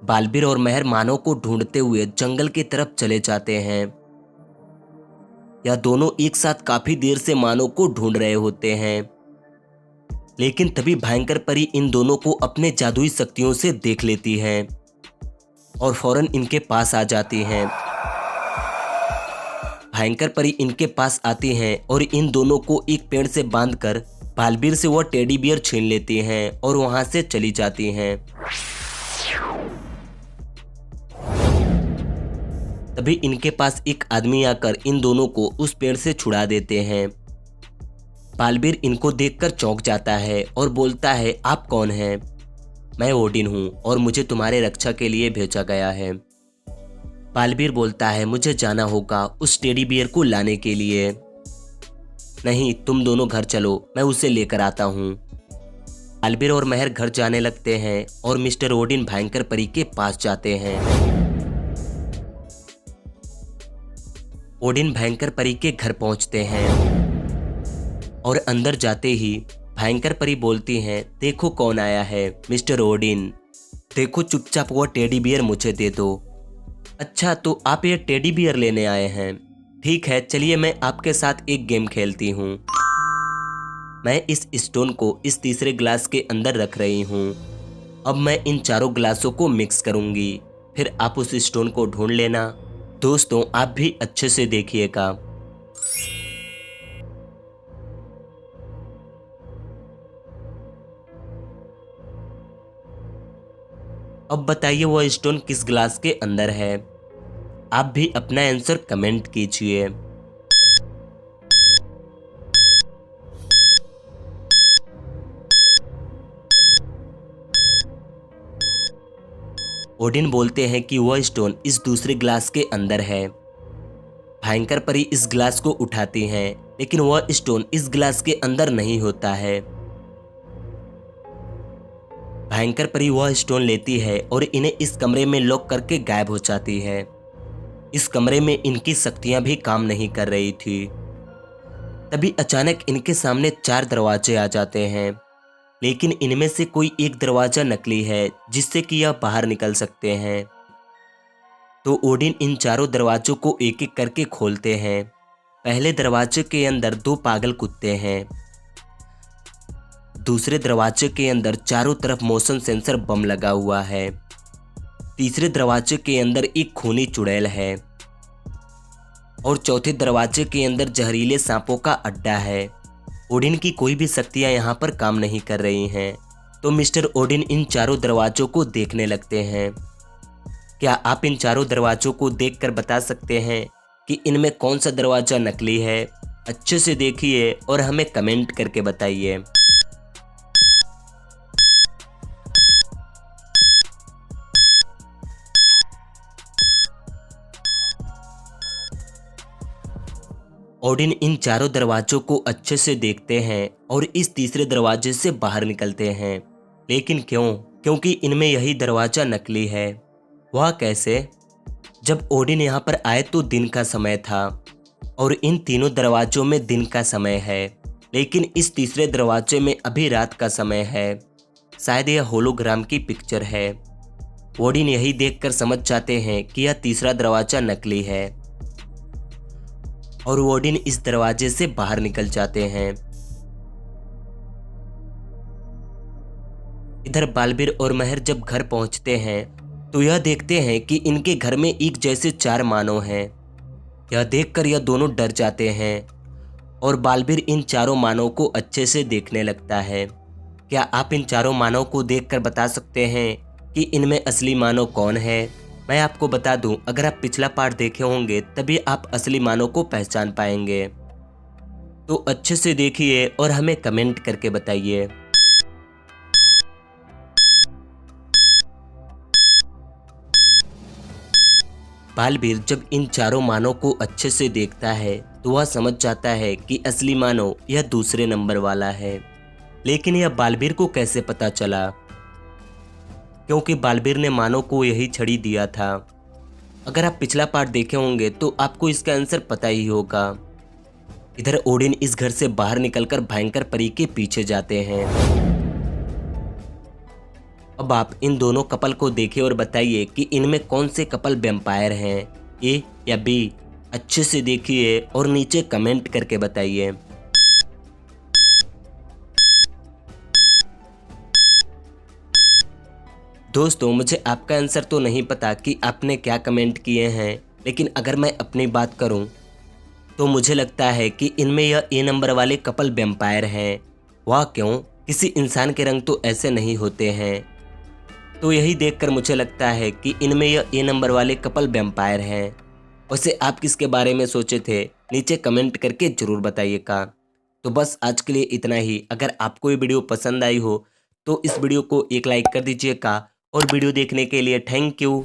बालबीर और महर मानव को ढूंढते हुए जंगल की तरफ चले जाते हैं। यह दोनों एक साथ काफी देर से मानव को ढूंढ रहे होते हैं, लेकिन तभी भयंकर परी इन दोनों को अपने जादुई शक्तियों से देख लेती है और फौरन इनके पास आ जाती हैं। भयंकर परी इनके पास आती हैं और इन दोनों को एक पेड़ से बांधकर बालबीर से वह टेडी बियर छीन लेती हैं और वहां से चली जाती हैं। तभी इनके पास एक आदमी आकर इन दोनों को उस पेड़ से छुड़ा देते हैं। बालबीर इनको देखकर चौंक जाता है और बोलता है, आप कौन हैं? मैं ओडिन हूँ और मुझे तुम्हारे रक्षा के लिए भेजा गया है। बालबीर बोलता है, मुझे जाना होगा उस टेडी बियर को लाने के लिए। नहीं, तुम दोनों घर चलो, मैं उसे लेकर आता हूँ। बालबीर और महर घर जाने लगते हैं और मिस्टर ओडिन भयंकर परी के पास जाते हैं। ओडिन भयंकर परी के घर पहुंचते हैं और अंदर जाते ही भयंकर परी बोलती हैं, देखो कौन आया है मिस्टर ओडिन, देखो चुपचाप वो टेडी बियर मुझे दे दो। अच्छा, तो आप ये टेडी बियर लेने आए हैं? ठीक है, चलिए मैं आपके साथ एक गेम खेलती हूँ। मैं इस स्टोन को इस तीसरे ग्लास के अंदर रख रही हूँ। अब मैं इन चारों ग्लासों को मिक्स करूँगी, फिर आप उस स्टोन को ढूंढ लेना। दोस्तों, आप भी अच्छे से देखिएगा। अब बताइए वह स्टोन किस ग्लास के अंदर है? आप भी अपना आंसर कमेंट कीजिए। ओडिन बोलते हैं कि वह स्टोन इस दूसरे ग्लास के अंदर है। भयंकर परी इस ग्लास को उठाती हैं, लेकिन वह स्टोन इस ग्लास के अंदर नहीं होता है। भयंकर परी वह स्टोन लेती है और इन्हें इस कमरे में लॉक करके गायब हो जाती है। इस कमरे में इनकी शक्तियां भी काम नहीं कर रही थी। तभी अचानक इनके सामने 4 दरवाजे आ जाते हैं, लेकिन इनमें से कोई एक दरवाजा नकली है जिससे कि यह बाहर निकल सकते हैं। तो ओडिन इन चारों दरवाजों को एक एक करके खोलते हैं। पहले दरवाजे के अंदर 2 पागल कुत्ते हैं। दूसरे दरवाजे के अंदर चारों तरफ मोशन सेंसर बम लगा हुआ है। तीसरे दरवाजे के अंदर एक खूनी चुड़ैल है और चौथे दरवाजे के अंदर जहरीले सांपों का अड्डा है। ओडिन की कोई भी शक्तियां यहाँ पर काम नहीं कर रही हैं, तो मिस्टर ओडिन इन चारों दरवाजों को देखने लगते हैं। क्या आप इन चारों दरवाजों को देखकर बता सकते हैं कि इनमें कौन सा दरवाजा नकली है? अच्छे से देखिए और हमें कमेंट करके बताइए। ओडिन इन चारों दरवाजों को अच्छे से देखते हैं और इस तीसरे दरवाजे से बाहर निकलते हैं। लेकिन क्यों? क्योंकि इनमें यही दरवाजा नकली है। वह कैसे? जब ओडिन यहाँ पर आए तो दिन का समय था और इन तीनों दरवाजों में दिन का समय है, लेकिन इस तीसरे दरवाजे में अभी रात का समय है। शायद यह होलोग्राम की पिक्चर है। ओडिन यही देखकर समझ जाते हैं कि यह तीसरा दरवाजा नकली है और ओडिन इस दरवाजे से बाहर निकल जाते हैं। इधर बालबीर और महर जब घर पहुंचते हैं तो यह देखते हैं कि इनके घर में एक जैसे 4 मानव हैं। यह देखकर यह दोनों डर जाते हैं और बालबीर इन चारों मानव को अच्छे से देखने लगता है। क्या आप इन चारों मानव को देखकर बता सकते हैं कि इनमें असली मानव कौन है? मैं आपको बता दूं, अगर आप पिछला पार्ट देखे होंगे तभी आप असली मानव को पहचान पाएंगे। तो अच्छे से देखिए और हमें कमेंट करके बताइए। बालबीर जब इन चारों मानव को अच्छे से देखता है तो वह समझ जाता है कि असली मानव यह दूसरे नंबर वाला है। लेकिन यह बालबीर को कैसे पता चला? क्योंकि बालबीर ने मानव को यही छड़ी दिया था। अगर आप पिछला पार्ट देखे होंगे तो आपको इसका आंसर पता ही होगा। इधर ओडिन इस घर से बाहर निकलकर भयंकर परी के पीछे जाते हैं। अब आप इन दोनों कपल को देखिए और बताइए कि इनमें कौन से कपल वैम्पायर हैं, ए या बी। अच्छे से देखिए और नीचे कमेंट करके बताइए। दोस्तों मुझे आपका आंसर तो नहीं पता कि आपने क्या कमेंट किए हैं, लेकिन अगर मैं अपनी बात करूं तो मुझे लगता है कि इनमें यह ए नंबर वाले कपल वैम्पायर हैं। वह क्यों? किसी इंसान के रंग तो ऐसे नहीं होते हैं। तो यही देखकर मुझे लगता है कि इनमें यह ए नंबर वाले कपल वैम्पायर हैं। वैसे आप किसके बारे में सोचे थे, नीचे कमेंट करके ज़रूर बताइएगा। तो बस आज के लिए इतना ही। अगर आपको ये वीडियो पसंद आई हो तो इस वीडियो को एक लाइक कर दीजिएगा और वीडियो देखने के लिए थैंक यू।